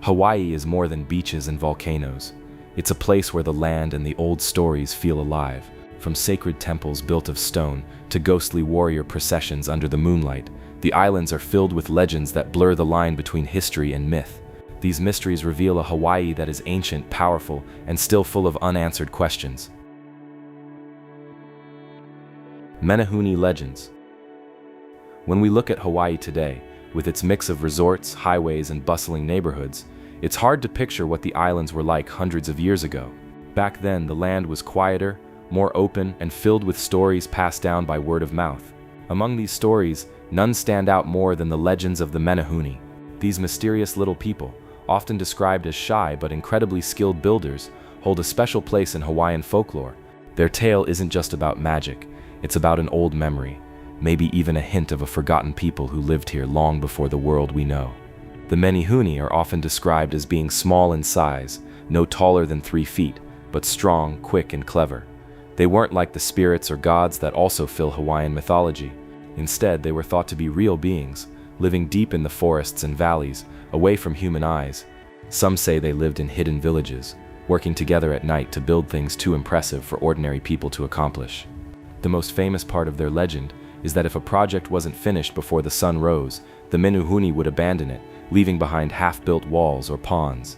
Hawaii is more than beaches and volcanoes. It's a place where the land and the old stories feel alive, from sacred temples built of stone to ghostly warrior processions under the moonlight. The islands are filled with legends that blur the line between history and myth. These mysteries reveal a Hawaii that is ancient, powerful, and still full of unanswered questions. Menehune Legends. When we look at Hawaii today, with its mix of resorts, highways, and bustling neighborhoods, it's hard to picture what the islands were like hundreds of years ago. Back then, the land was quieter, more open, and filled with stories passed down by word of mouth. Among these stories, none stand out more than the legends of the Menehune. These mysterious little people, often described as shy but incredibly skilled builders, hold a special place in Hawaiian folklore. Their tale isn't just about magic, it's about an old memory, maybe even a hint of a forgotten people who lived here long before the world we know. The Menehune are often described as being small in size, no taller than 3 feet, but strong, quick, and clever. They weren't like the spirits or gods that also fill Hawaiian mythology. Instead, they were thought to be real beings, living deep in the forests and valleys, away from human eyes. Some say they lived in hidden villages, working together at night to build things too impressive for ordinary people to accomplish. The most famous part of their legend is that if a project wasn't finished before the sun rose, the Menehune would abandon it, leaving behind half-built walls or ponds.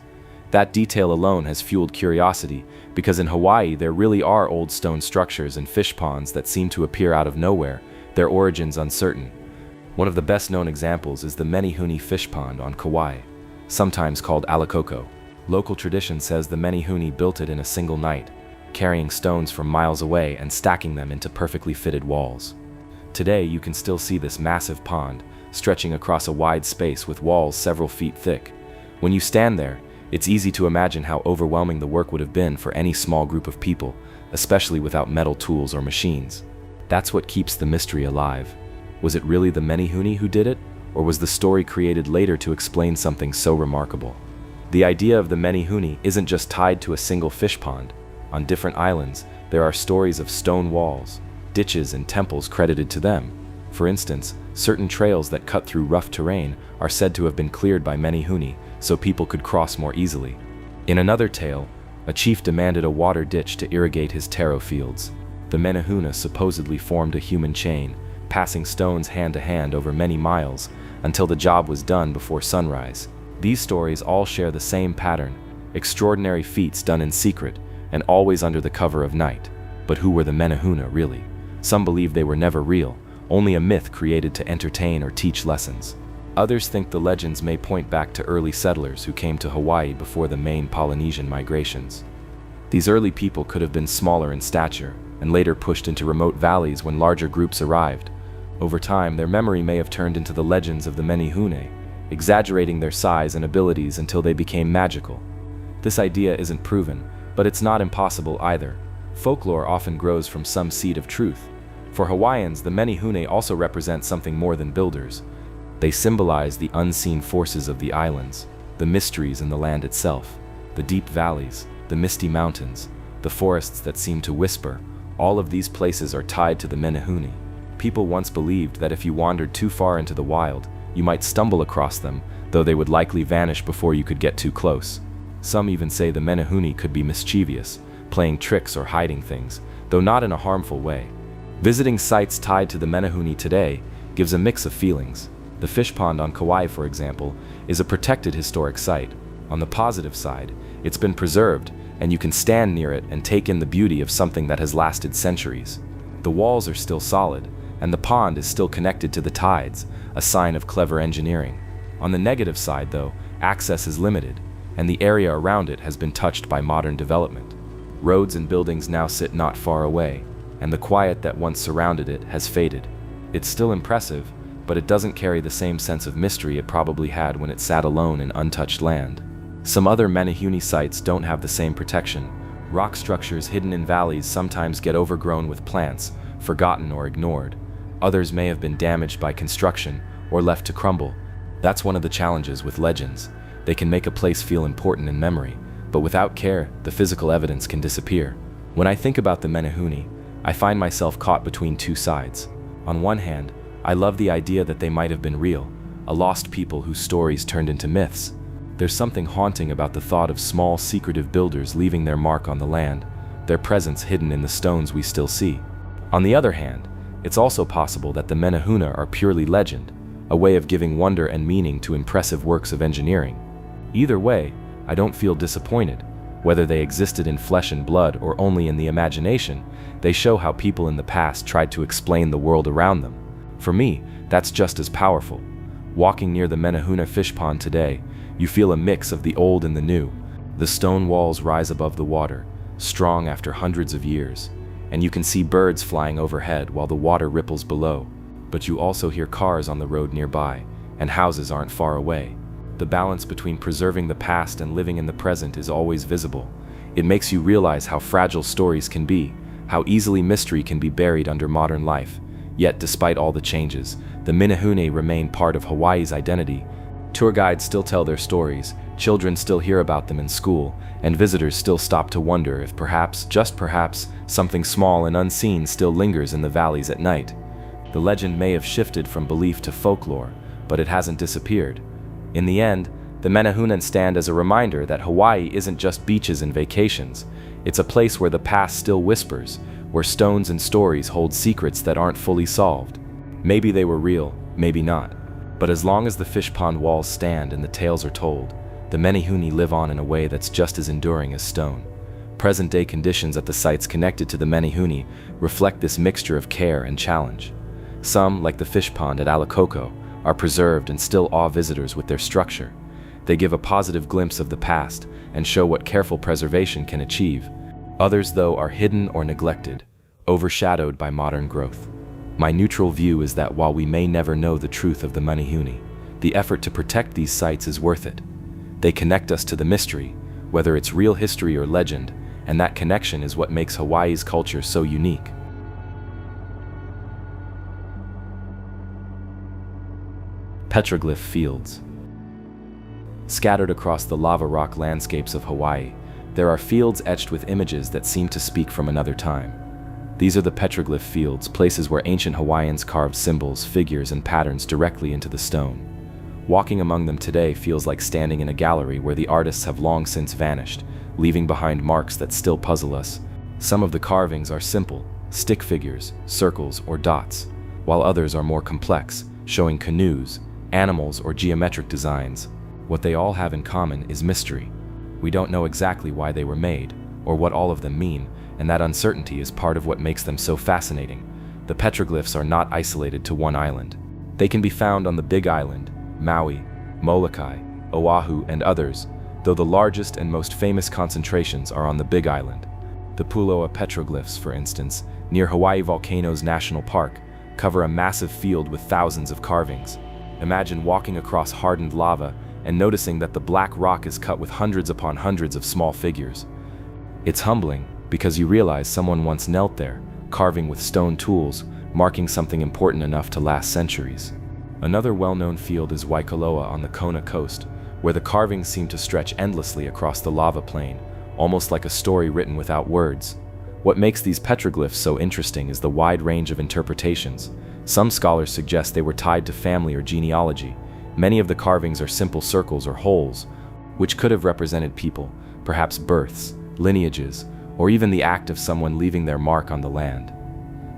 That detail alone has fueled curiosity, because in Hawaii there really are old stone structures and fish ponds that seem to appear out of nowhere, their origins uncertain. One of the best-known examples is the Menehune fish pond on Kauai, sometimes called Alakoko. Local tradition says the Menehune built it in a single night, carrying stones from miles away and stacking them into perfectly fitted walls. Today you can still see this massive pond, stretching across a wide space with walls several feet thick. When you stand there, it's easy to imagine how overwhelming the work would have been for any small group of people, especially without metal tools or machines. That's what keeps the mystery alive. Was it really the Menehune who did it, or was the story created later to explain something so remarkable? The idea of the Menehune isn't just tied to a single fish pond. On different islands, there are stories of stone walls, ditches, and temples credited to them. For instance, certain trails that cut through rough terrain are said to have been cleared by Menehune so people could cross more easily. In another tale, a chief demanded a water ditch to irrigate his taro fields. The Menehune supposedly formed a human chain, passing stones hand to hand over many miles until the job was done before sunrise. These stories all share the same pattern: extraordinary feats done in secret and always under the cover of night. But who were the Menehune really? Some believe they were never real, only a myth created to entertain or teach lessons. Others think the legends may point back to early settlers who came to Hawaii before the main Polynesian migrations. These early people could have been smaller in stature and later pushed into remote valleys when larger groups arrived. Over time, their memory may have turned into the legends of the Menehune, exaggerating their size and abilities until they became magical. This idea isn't proven, but it's not impossible either. Folklore often grows from some seed of truth. For Hawaiians, the Menehune also represent something more than builders. They symbolize the unseen forces of the islands, the mysteries in the land itself, the deep valleys, the misty mountains, the forests that seem to whisper. All of these places are tied to the Menehune. People once believed that if you wandered too far into the wild, you might stumble across them, though they would likely vanish before you could get too close. Some even say the Menehune could be mischievous, playing tricks or hiding things, though not in a harmful way. Visiting sites tied to the Menehune today gives a mix of feelings. The fish pond on Kauai, for example, is a protected historic site. On the positive side, it's been preserved, and you can stand near it and take in the beauty of something that has lasted centuries. The walls are still solid, and the pond is still connected to the tides, a sign of clever engineering. On the negative side, though, access is limited, and the area around it has been touched by modern development. Roads and buildings now sit not far away, and the quiet that once surrounded it has faded. It's still impressive, but it doesn't carry the same sense of mystery it probably had when it sat alone in untouched land. Some other Menehune sites don't have the same protection. Rock structures hidden in valleys sometimes get overgrown with plants, forgotten or ignored. Others may have been damaged by construction or left to crumble. That's one of the challenges with legends. They can make a place feel important in memory, but without care, the physical evidence can disappear. When I think about the Menehune, I find myself caught between two sides. On one hand, I love the idea that they might have been real, a lost people whose stories turned into myths. There's something haunting about the thought of small, secretive builders leaving their mark on the land, their presence hidden in the stones we still see. On the other hand, it's also possible that the Menehune are purely legend, a way of giving wonder and meaning to impressive works of engineering. Either way, I don't feel disappointed. Whether they existed in flesh and blood or only in the imagination, they show how people in the past tried to explain the world around them. For me, that's just as powerful. Walking near the Menehune fish pond today, you feel a mix of the old and the new. The stone walls rise above the water, strong after hundreds of years, and you can see birds flying overhead while the water ripples below. But you also hear cars on the road nearby, and houses aren't far away. The balance between preserving the past and living in the present is always visible. It makes you realize how fragile stories can be, how easily mystery can be buried under modern life. Yet, despite all the changes, the Menehune remain part of Hawaii's identity. Tour guides still tell their stories, children still hear about them in school, and visitors still stop to wonder if perhaps, just perhaps, something small and unseen still lingers in the valleys at night. The legend may have shifted from belief to folklore, but it hasn't disappeared. In the end, the Menehune stand as a reminder that Hawaii isn't just beaches and vacations. It's a place where the past still whispers, where stones and stories hold secrets that aren't fully solved. Maybe they were real, maybe not. But as long as the fish pond walls stand and the tales are told, the Menehune live on in a way that's just as enduring as stone. Present-day conditions at the sites connected to the Menehune reflect this mixture of care and challenge. Some, like the fish pond at Alakoko, are preserved and still awe visitors with their structure. They give a positive glimpse of the past and show what careful preservation can achieve. Others, though, are hidden or neglected, overshadowed by modern growth. My neutral view is that while we may never know the truth of the Menehune, the effort to protect these sites is worth it. They connect us to the mystery, whether it's real history or legend, and that connection is what makes Hawaii's culture so unique. Petroglyph Fields. Scattered across the lava rock landscapes of Hawaii, there are fields etched with images that seem to speak from another time. These are the Petroglyph Fields, places where ancient Hawaiians carved symbols, figures, and patterns directly into the stone. Walking among them today feels like standing in a gallery where the artists have long since vanished, leaving behind marks that still puzzle us. Some of the carvings are simple, stick figures, circles, or dots, while others are more complex, showing canoes, animals, or geometric designs. What they all have in common is mystery. We don't know exactly why they were made, or what all of them mean, and that uncertainty is part of what makes them so fascinating. The petroglyphs are not isolated to one island. They can be found on the Big Island, Maui, Molokai, Oahu, and others, though the largest and most famous concentrations are on the Big Island. The Puʻuhonua petroglyphs, for instance, near Hawaii Volcanoes National Park, cover a massive field with thousands of carvings. Imagine walking across hardened lava and noticing that the black rock is cut with hundreds upon hundreds of small figures. It's humbling because you realize someone once knelt there, carving with stone tools, marking something important enough to last centuries. Another well-known field is Waikoloa on the Kona coast, where the carvings seem to stretch endlessly across the lava plain, almost like a story written without words. What makes these petroglyphs so interesting is the wide range of interpretations. Some scholars suggest they were tied to family or genealogy. Many of the carvings are simple circles or holes, which could have represented people, perhaps births, lineages, or even the act of someone leaving their mark on the land.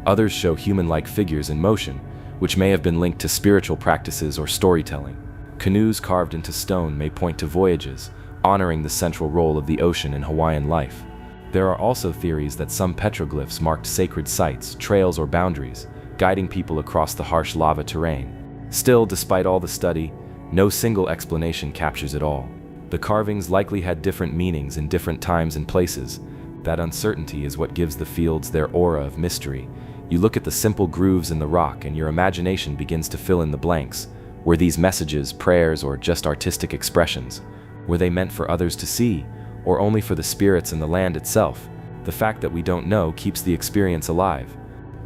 Others show human-like figures in motion, which may have been linked to spiritual practices or storytelling. Canoes carved into stone may point to voyages, honoring the central role of the ocean in Hawaiian life. There are also theories that some petroglyphs marked sacred sites, trails, or boundaries, guiding people across the harsh lava terrain. Still, despite all the study, no single explanation captures it all. The carvings likely had different meanings in different times and places. That uncertainty is what gives the fields their aura of mystery. You look at the simple grooves in the rock and your imagination begins to fill in the blanks. Were these messages, prayers, or just artistic expressions? Were they meant for others to see, or only for the spirits in the land itself? The fact that we don't know keeps the experience alive.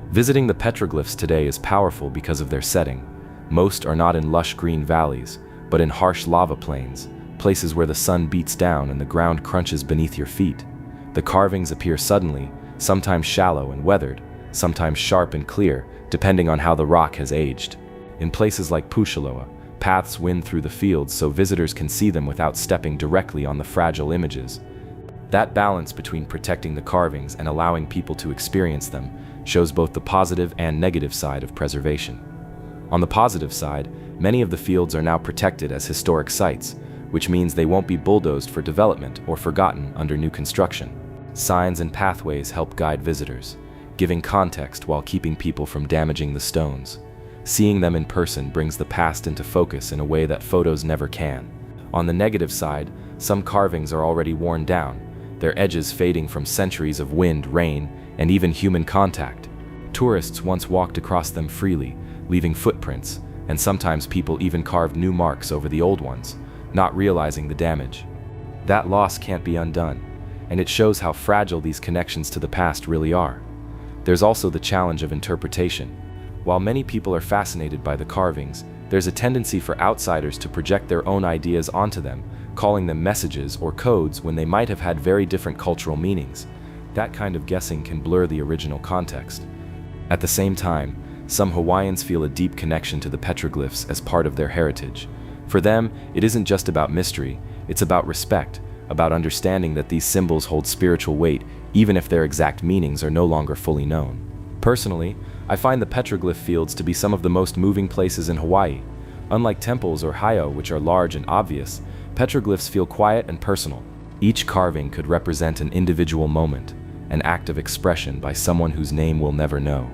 Visiting the petroglyphs today is powerful because of their setting. Most are not in lush green valleys, but in harsh lava plains, places where the sun beats down and the ground crunches beneath your feet. The carvings appear suddenly, sometimes shallow and weathered, sometimes sharp and clear, depending on how the rock has aged. In places like Puʻuhonua, paths wind through the fields so visitors can see them without stepping directly on the fragile images. That balance between protecting the carvings and allowing people to experience them shows both the positive and negative side of preservation. On the positive side, many of the fields are now protected as historic sites, which means they won't be bulldozed for development or forgotten under new construction. Signs and pathways help guide visitors, giving context while keeping people from damaging the stones. Seeing them in person brings the past into focus in a way that photos never can. On the negative side, some carvings are already worn down, their edges fading from centuries of wind, rain, and even human contact. Tourists once walked across them freely, leaving footprints, and sometimes people even carved new marks over the old ones, not realizing the damage. That loss can't be undone, and it shows how fragile these connections to the past really are. There's also the challenge of interpretation. While many people are fascinated by the carvings, there's a tendency for outsiders to project their own ideas onto them, calling them messages or codes when they might have had very different cultural meanings. That kind of guessing can blur the original context. At the same time, some Hawaiians feel a deep connection to the petroglyphs as part of their heritage. For them, it isn't just about mystery, it's about respect, about understanding that these symbols hold spiritual weight even if their exact meanings are no longer fully known. Personally, I find the Petroglyph Fields to be some of the most moving places in Hawaii. Unlike temples or heiau, which are large and obvious, petroglyphs feel quiet and personal. Each carving could represent an individual moment, an act of expression by someone whose name we'll never know.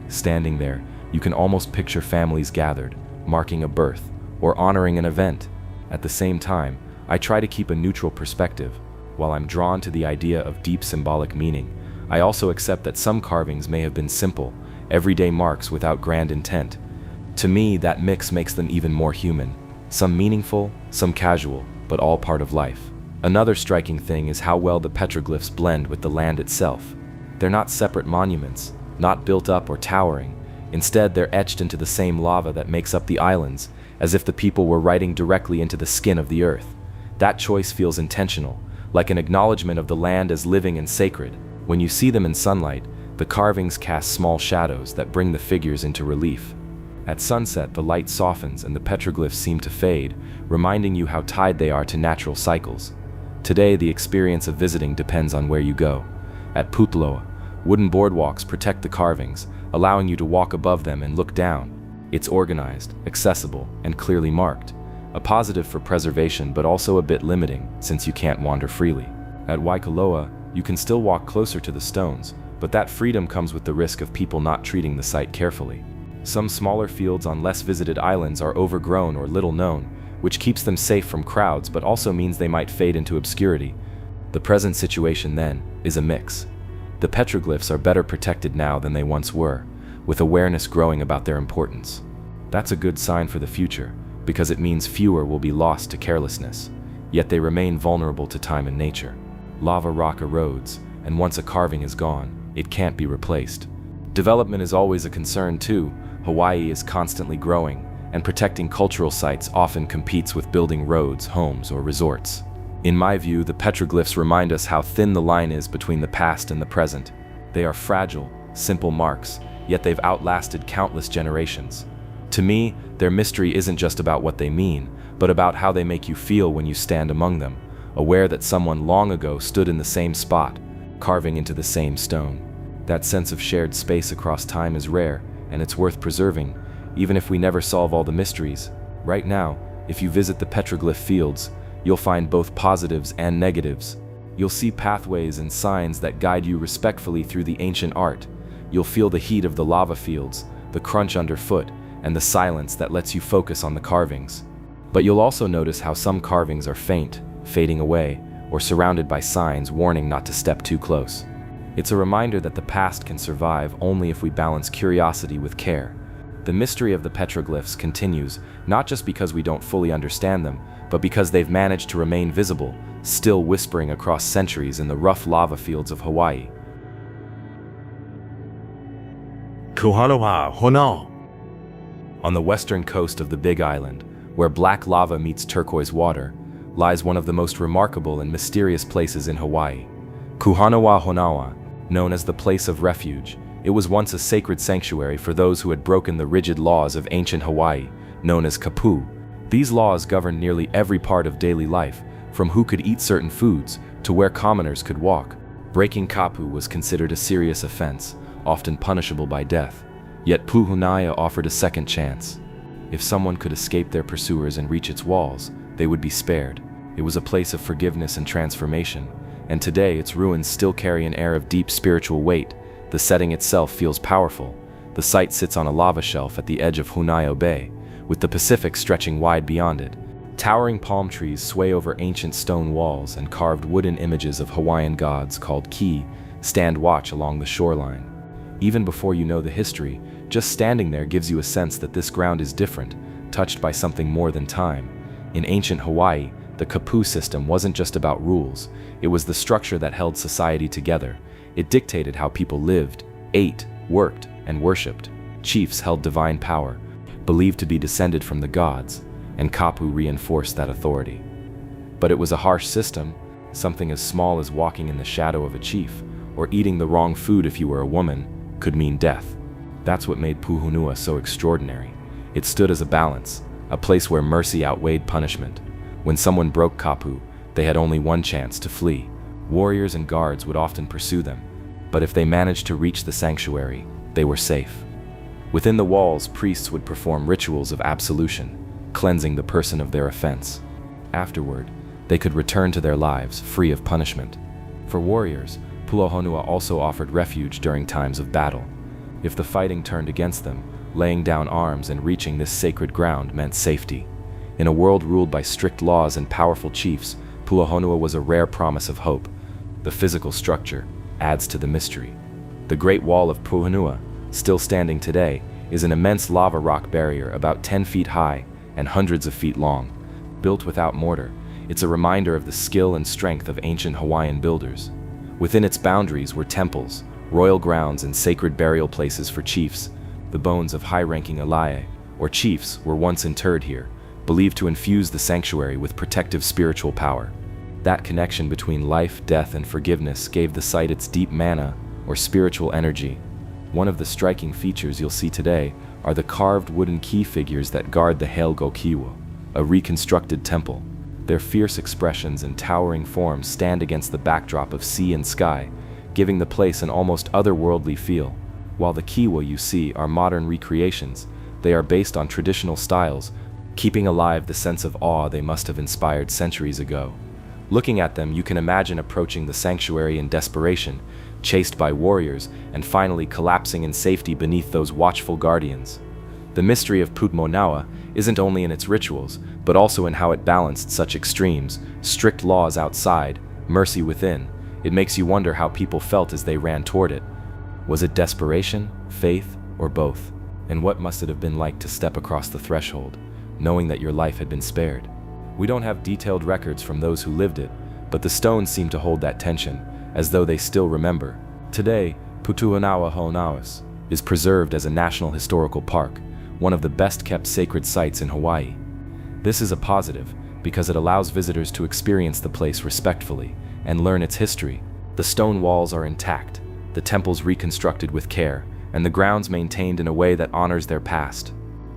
Standing there, you can almost picture families gathered, marking a birth, or honoring an event. At the same time, I try to keep a neutral perspective. While I'm drawn to the idea of deep symbolic meaning, I also accept that some carvings may have been simple, everyday marks without grand intent. To me, that mix makes them even more human. Some meaningful, some casual, but all part of life. Another striking thing is how well the petroglyphs blend with the land itself. They're not separate monuments, not built up or towering. Instead, they're etched into the same lava that makes up the islands, as if the people were writing directly into the skin of the earth. That choice feels intentional, like an acknowledgement of the land as living and sacred. When you see them in sunlight, the carvings cast small shadows that bring the figures into relief. At sunset, the light softens and the petroglyphs seem to fade, reminding you how tied they are to natural cycles. Today, the experience of visiting depends on where you go. At Puʻuhonua, wooden boardwalks protect the carvings, allowing you to walk above them and look down. It's organized, accessible, and clearly marked. A positive for preservation, but also a bit limiting, since you can't wander freely. At Waikoloa, you can still walk closer to the stones, but that freedom comes with the risk of people not treating the site carefully. Some smaller fields on less visited islands are overgrown or little known, which keeps them safe from crowds but also means they might fade into obscurity. The present situation, then, is a mix. The petroglyphs are better protected now than they once were, with awareness growing about their importance. That's a good sign for the future, because it means fewer will be lost to carelessness, yet they remain vulnerable to time and nature. Lava rock erodes, and once a carving is gone, it can't be replaced. Development is always a concern too. Hawaii is constantly growing, and protecting cultural sites often competes with building roads, homes, or resorts. In my view, the petroglyphs remind us how thin the line is between the past and the present. They are fragile, simple marks, yet they've outlasted countless generations. To me, their mystery isn't just about what they mean, but about how they make you feel when you stand among them, aware that someone long ago stood in the same spot, carving into the same stone. That sense of shared space across time is rare, and it's worth preserving, even if we never solve all the mysteries. Right now, if you visit the Petroglyph Fields, you'll find both positives and negatives. You'll see pathways and signs that guide you respectfully through the ancient art. You'll feel the heat of the lava fields, the crunch underfoot, and the silence that lets you focus on the carvings. But you'll also notice how some carvings are faint, fading away, or surrounded by signs warning not to step too close. It's a reminder that the past can survive only if we balance curiosity with care. The mystery of the petroglyphs continues, not just because we don't fully understand them, but because they've managed to remain visible, still whispering across centuries in the rough lava fields of Hawaii. Hōnaunau. On the western coast of the Big Island, where black lava meets turquoise water, lies one of the most remarkable and mysterious places in Hawaii. Hōnaunau, known as the place of refuge, it was once a sacred sanctuary for those who had broken the rigid laws of ancient Hawaii, known as kapu. These laws govern nearly every part of daily life, from who could eat certain foods to where commoners could walk. Breaking kapu was considered a serious offense, often punishable by death. Yet Puʻuhonua offered a second chance. If someone could escape their pursuers and reach its walls, they would be spared. It was a place of forgiveness and transformation, and today its ruins still carry an air of deep spiritual weight. The setting itself feels powerful. The site sits on a lava shelf at the edge of Hōnaunau Bay, with the Pacific stretching wide beyond it. Towering palm trees sway over ancient stone walls, and carved wooden images of Hawaiian gods called ki stand watch along the shoreline. Even before you know the history, just standing there gives you a sense that this ground is different, touched by something more than time. In ancient Hawaii, the kapu system wasn't just about rules, it was the structure that held society together. It dictated how people lived, ate, worked, and worshipped. Chiefs held divine power, believed to be descended from the gods, and kapu reinforced that authority. But it was a harsh system. Something as small as walking in the shadow of a chief, or eating the wrong food if you were a woman, could mean death. That's what made Puʻuhonua so extraordinary. It stood as a balance, a place where mercy outweighed punishment. When someone broke kapu, they had only one chance to flee. Warriors and guards would often pursue them, but if they managed to reach the sanctuary, they were safe. Within the walls, priests would perform rituals of absolution, cleansing the person of their offense. Afterward, they could return to their lives, free of punishment. For warriors, Puʻuhonua also offered refuge during times of battle. If the fighting turned against them, laying down arms and reaching this sacred ground meant safety. In a world ruled by strict laws and powerful chiefs, Puʻuhonua was a rare promise of hope. The physical structure adds to the mystery. The Great Wall of Puʻuhonua, still standing today, is an immense lava rock barrier about 10 feet high and hundreds of feet long. Built without mortar, it's a reminder of the skill and strength of ancient Hawaiian builders. Within its boundaries were temples, royal grounds, and sacred burial places for chiefs. The bones of high-ranking alae, or chiefs, were once interred here, believed to infuse the sanctuary with protective spiritual power. That connection between life, death, and forgiveness gave the site its deep mana, or spiritual energy. One of the striking features you'll see today are the carved wooden key figures that guard the heiau, a reconstructed temple. Their fierce expressions and towering forms stand against the backdrop of sea and sky, giving the place an almost otherworldly feel. While the kiwa you see are modern recreations, they are based on traditional styles, keeping alive the sense of awe they must have inspired centuries ago. Looking at them, you can imagine approaching the sanctuary in desperation, chased by warriors, and finally collapsing in safety beneath those watchful guardians. The mystery of Puʻuhonua isn't only in its rituals, but also in how it balanced such extremes: strict laws outside, mercy within. It makes you wonder how people felt as they ran toward it. Was it desperation, faith, or both? And what must it have been like to step across the threshold, knowing that your life had been spared? We don't have detailed records from those who lived it, but the stones seem to hold that tension, as though they still remember. Today, Puʻuhonua Hōnaunau is preserved as a National Historical Park, one of the best-kept sacred sites in Hawaii. This is a positive, because it allows visitors to experience the place respectfully and learn its history. The stone walls are intact, the temples reconstructed with care, and the grounds maintained in a way that honors their past.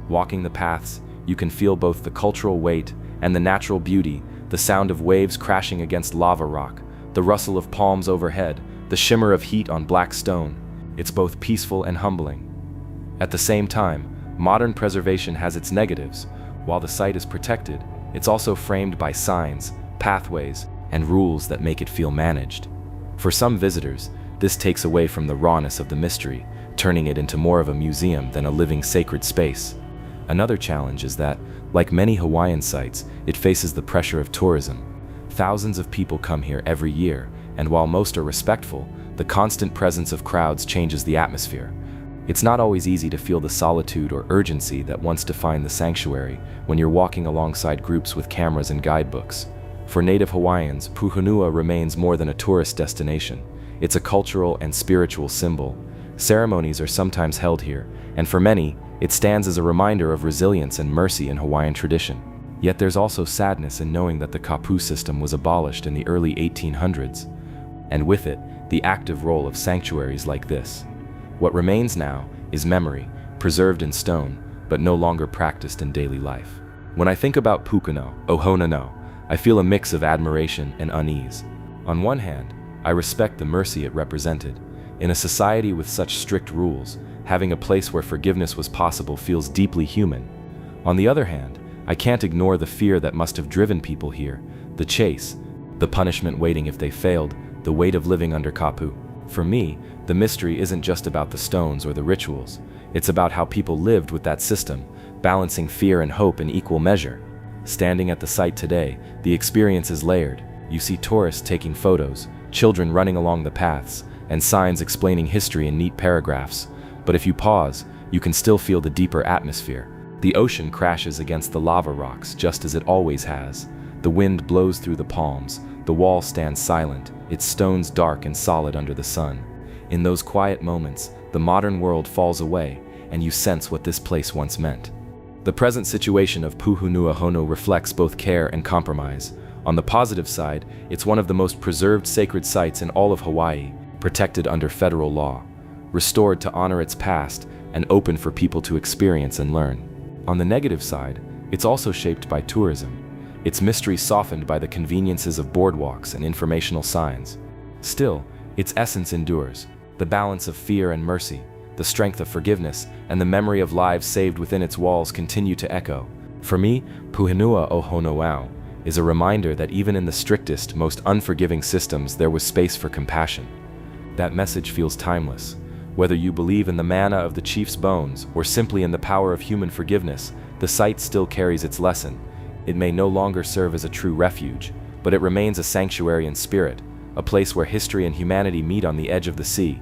Walking the paths, you can feel both the cultural weight and the natural beauty, the sound of waves crashing against lava rock, the rustle of palms overhead, the shimmer of heat on black stone. It's both peaceful and humbling. At the same time, modern preservation has its negatives. While the site is protected, it's also framed by signs, pathways, and rules that make it feel managed. For some visitors, this takes away from the rawness of the mystery, turning it into more of a museum than a living sacred space. Another challenge is that, like many Hawaiian sites, it faces the pressure of tourism. Thousands of people come here every year, and while most are respectful, the constant presence of crowds changes the atmosphere. It's not always easy to feel the solitude or urgency that once defined the sanctuary when you're walking alongside groups with cameras and guidebooks. For native Hawaiians, Puʻuhonua remains more than a tourist destination. It's a cultural and spiritual symbol. Ceremonies are sometimes held here, and for many, it stands as a reminder of resilience and mercy in Hawaiian tradition. Yet there's also sadness in knowing that the kapu system was abolished in the early 1800s, and with it, the active role of sanctuaries like this. What remains now is memory, preserved in stone, but no longer practiced in daily life. When I think about Hōnaunau, I feel a mix of admiration and unease. On one hand, I respect the mercy it represented. In a society with such strict rules, having a place where forgiveness was possible feels deeply human. On the other hand, I can't ignore the fear that must have driven people here, the chase, the punishment waiting if they failed, the weight of living under kapu. For me, the mystery isn't just about the stones or the rituals. It's about how people lived with that system, balancing fear and hope in equal measure. Standing at the site today, the experience is layered. You see tourists taking photos, children running along the paths, and signs explaining history in neat paragraphs. But if you pause, you can still feel the deeper atmosphere. The ocean crashes against the lava rocks just as it always has. The wind blows through the palms, the wall stands silent, its stones dark and solid under the sun. In those quiet moments, the modern world falls away, and you sense what this place once meant. The present situation of Puʻuhonua reflects both care and compromise. On the positive side, it's one of the most preserved sacred sites in all of Hawaii, protected under federal law, restored to honor its past, and open for people to experience and learn. On the negative side, it's also shaped by tourism, its mystery softened by the conveniences of boardwalks and informational signs. Still, its essence endures, the balance of fear and mercy, the strength of forgiveness, and the memory of lives saved within its walls continue to echo. For me, Puʻuhonua is a reminder that even in the strictest, most unforgiving systems there was space for compassion. That message feels timeless. Whether you believe in the mana of the chief's bones or simply in the power of human forgiveness, the site still carries its lesson. It may no longer serve as a true refuge, but it remains a sanctuary in spirit, a place where history and humanity meet on the edge of the sea.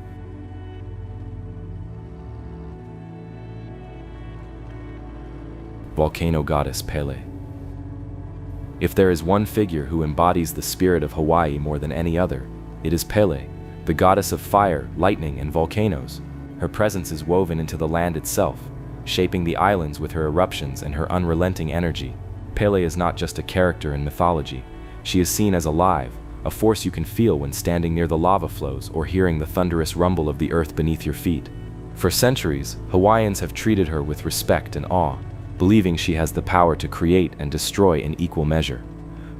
Volcano goddess Pele. If there is one figure who embodies the spirit of Hawaii more than any other, it is Pele, the goddess of fire, lightning, and volcanoes. Her presence is woven into the land itself, shaping the islands with her eruptions and her unrelenting energy. Pele is not just a character in mythology. She is seen as alive, a force you can feel when standing near the lava flows or hearing the thunderous rumble of the earth beneath your feet. For centuries, Hawaiians have treated her with respect and awe, believing she has the power to create and destroy in equal measure.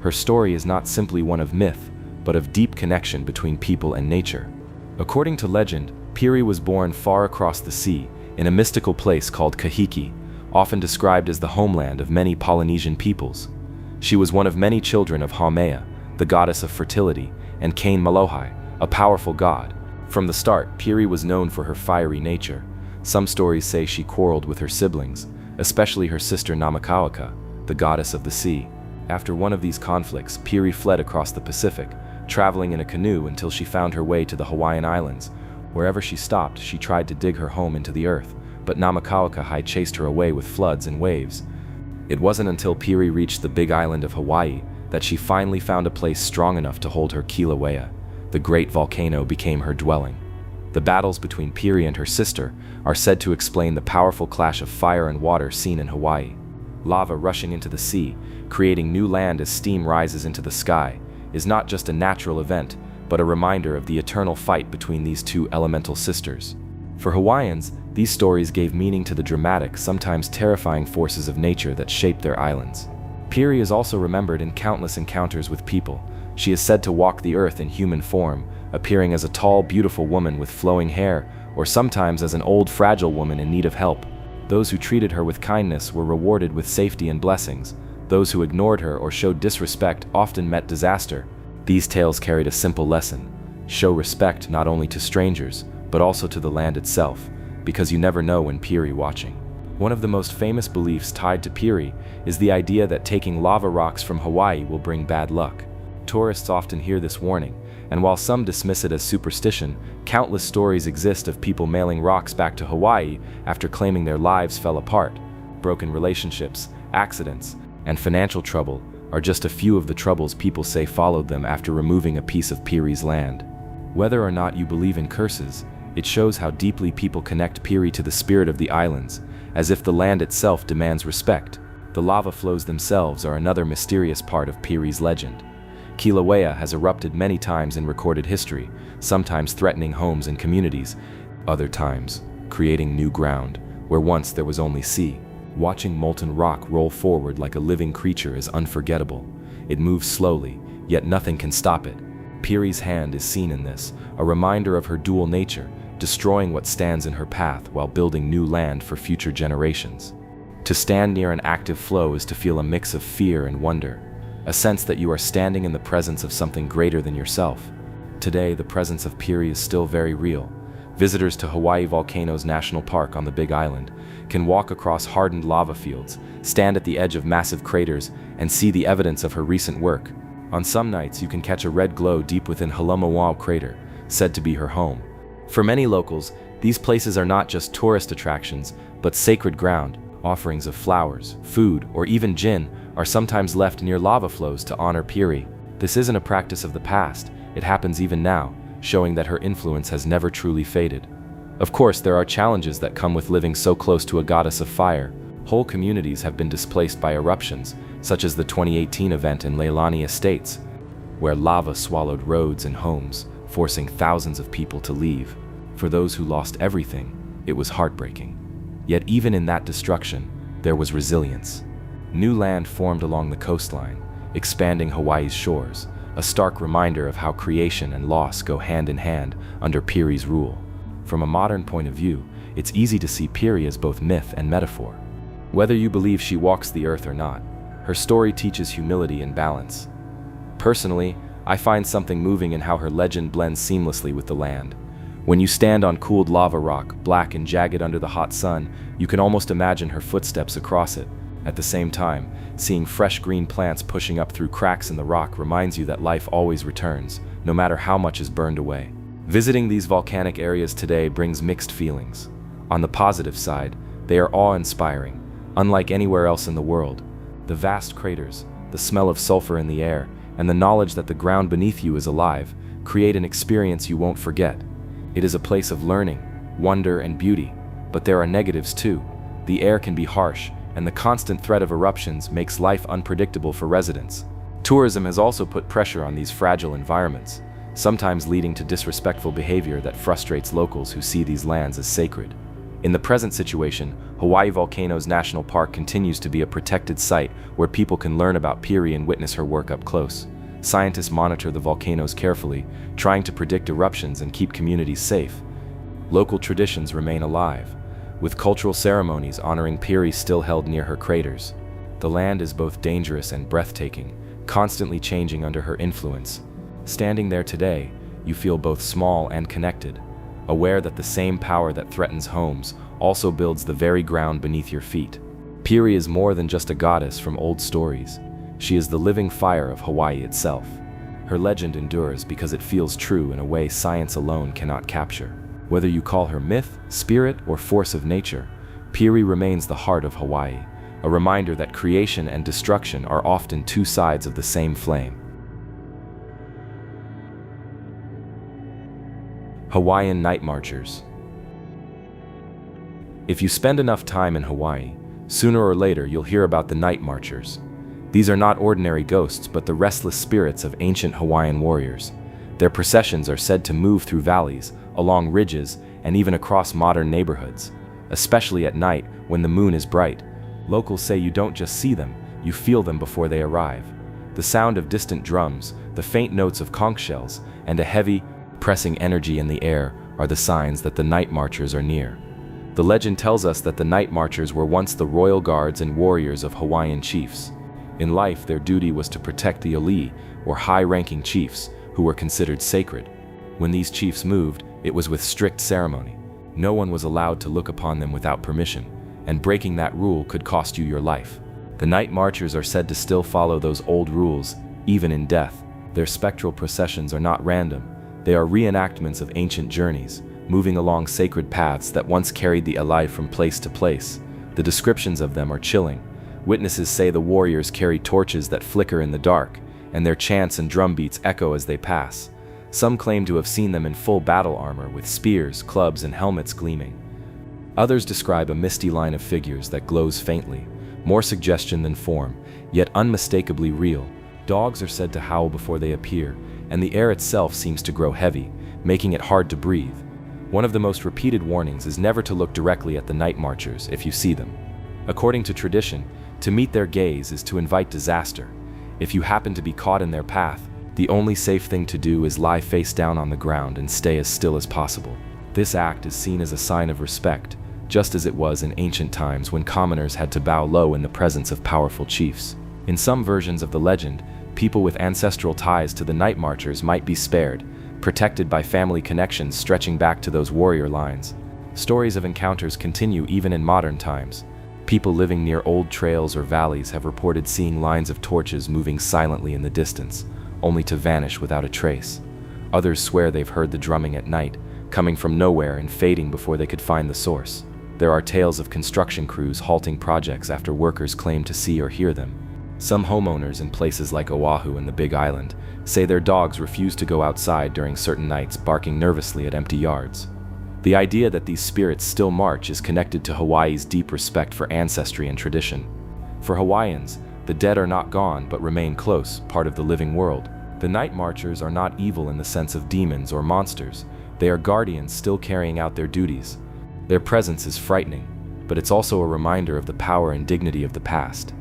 Her story is not simply one of myth, but of deep connection between people and nature. According to legend, Piri was born far across the sea, in a mystical place called Kahiki, often described as the homeland of many Polynesian peoples. She was one of many children of Haumea, the goddess of fertility, and Kain Malohai, a powerful god. From the start, Piri was known for her fiery nature. Some stories say she quarreled with her siblings, especially her sister Namakauaka, the goddess of the sea. After one of these conflicts, Piri fled across the Pacific, traveling in a canoe until she found her way to the Hawaiian Islands. Wherever she stopped, she tried to dig her home into the earth, but Namakauaka chased her away with floods and waves. It wasn't until Piri reached the big island of Hawaii that she finally found a place strong enough to hold her Kilauea. The great volcano became her dwelling. The battles between Piri and her sister are said to explain the powerful clash of fire and water seen in Hawaii. Lava rushing into the sea, creating new land as steam rises into the sky, is not just a natural event, but a reminder of the eternal fight between these two elemental sisters. For Hawaiians, these stories gave meaning to the dramatic, sometimes terrifying forces of nature that shaped their islands. Piri is also remembered in countless encounters with people. She is said to walk the earth in human form, appearing as a tall, beautiful woman with flowing hair, or sometimes as an old, fragile woman in need of help. Those who treated her with kindness were rewarded with safety and blessings. Those who ignored her or showed disrespect often met disaster. These tales carried a simple lesson: show respect not only to strangers, but also to the land itself, because you never know when Piri watching. One of the most famous beliefs tied to Piri is the idea that taking lava rocks from Hawaii will bring bad luck. Tourists often hear this warning, and while some dismiss it as superstition, countless stories exist of people mailing rocks back to Hawaii after claiming their lives fell apart. Broken relationships, accidents, and financial trouble are just a few of the troubles people say followed them after removing a piece of Piri's land. Whether or not you believe in curses, it shows how deeply people connect Piri to the spirit of the islands, as if the land itself demands respect. The lava flows themselves are another mysterious part of Piri's legend. Kilauea has erupted many times in recorded history, sometimes threatening homes and communities, other times creating new ground where once there was only sea. Watching molten rock roll forward like a living creature is unforgettable. It moves slowly, yet nothing can stop it. Peary's hand is seen in this, a reminder of her dual nature, destroying what stands in her path while building new land for future generations. To stand near an active flow is to feel a mix of fear and wonder, a sense that you are standing in the presence of something greater than yourself. Today, the presence of Peary is still very real. Visitors to Hawaii Volcanoes National Park on the Big Island can walk across hardened lava fields, stand at the edge of massive craters, and see the evidence of her recent work. On some nights, you can catch a red glow deep within Hōnaunau crater, said to be her home. For many locals, these places are not just tourist attractions, but sacred ground. Offerings of flowers, food, or even gin are sometimes left near lava flows to honor Peary. This isn't a practice of the past, it happens even now, showing that her influence has never truly faded. Of course, there are challenges that come with living so close to a goddess of fire. Whole communities have been displaced by eruptions, such as the 2018 event in Leilani Estates, where lava swallowed roads and homes, forcing thousands of people to leave. For those who lost everything, it was heartbreaking. Yet even in that destruction, there was resilience. New land formed along the coastline, expanding Hawaii's shores, a stark reminder of how creation and loss go hand in hand under Peary's rule. From a modern point of view, it's easy to see Peary as both myth and metaphor. Whether you believe she walks the earth or not, her story teaches humility and balance. Personally, I find something moving in how her legend blends seamlessly with the land. When you stand on cooled lava rock, black and jagged under the hot sun, you can almost imagine her footsteps across it. At the same time, seeing fresh green plants pushing up through cracks in the rock reminds you that life always returns, no matter how much is burned away. Visiting these volcanic areas today brings mixed feelings. On the positive side, they are awe-inspiring, unlike anywhere else in the world. The vast craters, the smell of sulfur in the air, and the knowledge that the ground beneath you is alive create an experience you won't forget. It is a place of learning, wonder, and beauty, but there are negatives too. The air can be harsh, and the constant threat of eruptions makes life unpredictable for residents. Tourism has also put pressure on these fragile environments, sometimes leading to disrespectful behavior that frustrates locals who see these lands as sacred. In the present situation, Hawaii Volcanoes National Park continues to be a protected site where people can learn about Peary and witness her work up close. Scientists monitor the volcanoes carefully, trying to predict eruptions and keep communities safe. Local traditions remain alive, with cultural ceremonies honoring Peary still held near her craters. The land is both dangerous and breathtaking, constantly changing under her influence. Standing there today, you feel both small and connected, aware that the same power that threatens homes also builds the very ground beneath your feet. Peary is more than just a goddess from old stories. She is the living fire of Hawaii itself. Her legend endures because it feels true in a way science alone cannot capture. Whether you call her myth, spirit, or force of nature, Peary remains the heart of Hawaii, a reminder that creation and destruction are often two sides of the same flame. Hawaiian Night Marchers. If you spend enough time in Hawaii, sooner or later you'll hear about the Night Marchers. These are not ordinary ghosts, but the restless spirits of ancient Hawaiian warriors. Their processions are said to move through valleys, along ridges, and even across modern neighborhoods, especially at night when the moon is bright. Locals say you don't just see them, you feel them before they arrive. The sound of distant drums, the faint notes of conch shells, and a heavy, pressing energy in the air are the signs that the Night Marchers are near. The legend tells us that the Night Marchers were once the royal guards and warriors of Hawaiian chiefs. In life, their duty was to protect the alii, or high-ranking chiefs, who were considered sacred. When these chiefs moved, it was with strict ceremony. No one was allowed to look upon them without permission, and breaking that rule could cost you your life. The Night Marchers are said to still follow those old rules, even in death. Their spectral processions are not random. They are reenactments of ancient journeys, moving along sacred paths that once carried the alii from place to place. The descriptions of them are chilling. Witnesses say the warriors carry torches that flicker in the dark, and their chants and drum beats echo as they pass. Some claim to have seen them in full battle armor with spears, clubs, and helmets gleaming. Others describe a misty line of figures that glows faintly, more suggestion than form, yet unmistakably real. Dogs are said to howl before they appear, and the air itself seems to grow heavy, making it hard to breathe. One of the most repeated warnings is never to look directly at the Night Marchers if you see them. According to tradition, to meet their gaze is to invite disaster. If you happen to be caught in their path, the only safe thing to do is lie face down on the ground and stay as still as possible. This act is seen as a sign of respect, just as it was in ancient times when commoners had to bow low in the presence of powerful chiefs. In some versions of the legend, people with ancestral ties to the night marchers might be spared, protected by family connections stretching back to those warrior lines. Stories of encounters continue even in modern times. People living near old trails or valleys have reported seeing lines of torches moving silently in the distance, only to vanish without a trace. Others swear they've heard the drumming at night, coming from nowhere and fading before they could find the source. There are tales of construction crews halting projects after workers claim to see or hear them. Some homeowners in places like Oahu and the Big Island say their dogs refuse to go outside during certain nights, barking nervously at empty yards. The idea that these spirits still march is connected to Hawaii's deep respect for ancestry and tradition. For Hawaiians, the dead are not gone but remain close, part of the living world. The night marchers are not evil in the sense of demons or monsters. They are guardians still carrying out their duties. Their presence is frightening, but it's also a reminder of the power and dignity of the past.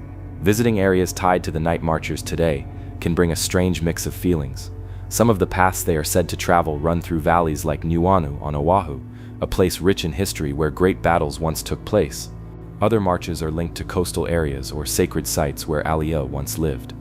Visiting areas tied to the night marchers today can bring a strange mix of feelings. Some of the paths they are said to travel run through valleys like Nuanu on Oahu, a place rich in history where great battles once took place. Other marches are linked to coastal areas or sacred sites where heiau once lived.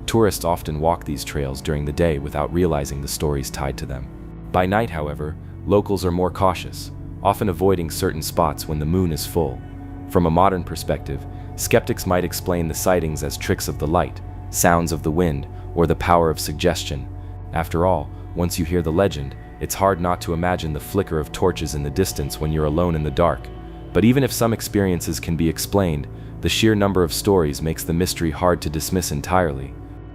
Tourists often walk these trails during the day without realizing the stories tied to them. By night, however, locals are more cautious, often avoiding certain spots when the moon is full. From a modern perspective, skeptics might explain the sightings as tricks of the light, sounds of the wind, or the power of suggestion. After all, once you hear the legend, it's hard not to imagine the flicker of torches in the distance when you're alone in the dark. But even if some experiences can be explained, the sheer number of stories makes the mystery hard to dismiss entirely.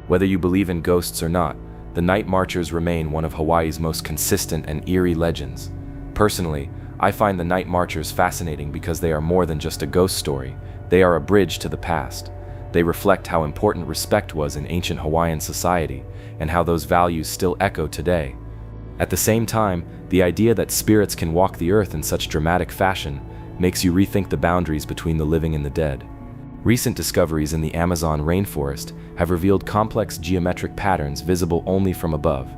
Whether you believe in ghosts or not, the night marchers remain one of Hawaii's most consistent and eerie legends. Personally, I find the night marchers fascinating because they are more than just a ghost story. They are a bridge to the past. They reflect how important respect was in ancient Hawaiian society and how those values still echo today. At the same time, the idea that spirits can walk the earth in such dramatic fashion makes you rethink the boundaries between the living and the dead. Recent discoveries in the Amazon rainforest have revealed complex geometric patterns visible only from above.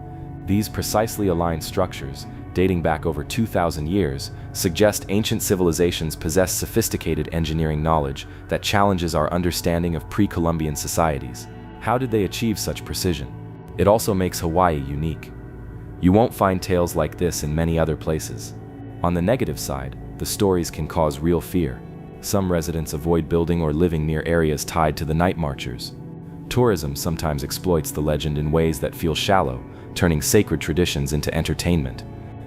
These precisely aligned structures, dating back over 2,000 years, suggest ancient civilizations possess sophisticated engineering knowledge that challenges our understanding of pre-Columbian societies. How did they achieve such precision? It also makes Hawaii unique. You won't find tales like this in many other places. On the negative side, the stories can cause real fear. Some residents avoid building or living near areas tied to the night marchers. Tourism sometimes exploits the legend in ways that feel shallow, turning sacred traditions into entertainment.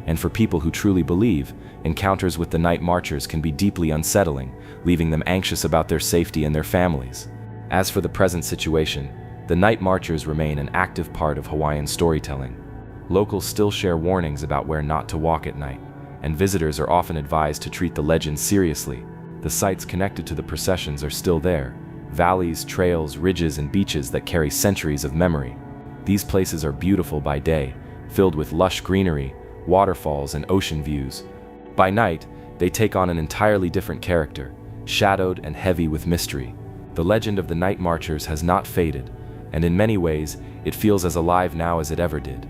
And for people who truly believe, encounters with the night marchers can be deeply unsettling, leaving them anxious about their safety and their families. As for the present situation, the night marchers remain an active part of Hawaiian storytelling. Locals still share warnings about where not to walk at night, and visitors are often advised to treat the legends seriously. The sites connected to the processions are still there: valleys, trails, ridges, and beaches that carry centuries of memory. These places are beautiful by day, filled with lush greenery, waterfalls, and ocean views. By night, they take on an entirely different character, shadowed and heavy with mystery. The legend of the night marchers has not faded, and in many ways, it feels as alive now as it ever did.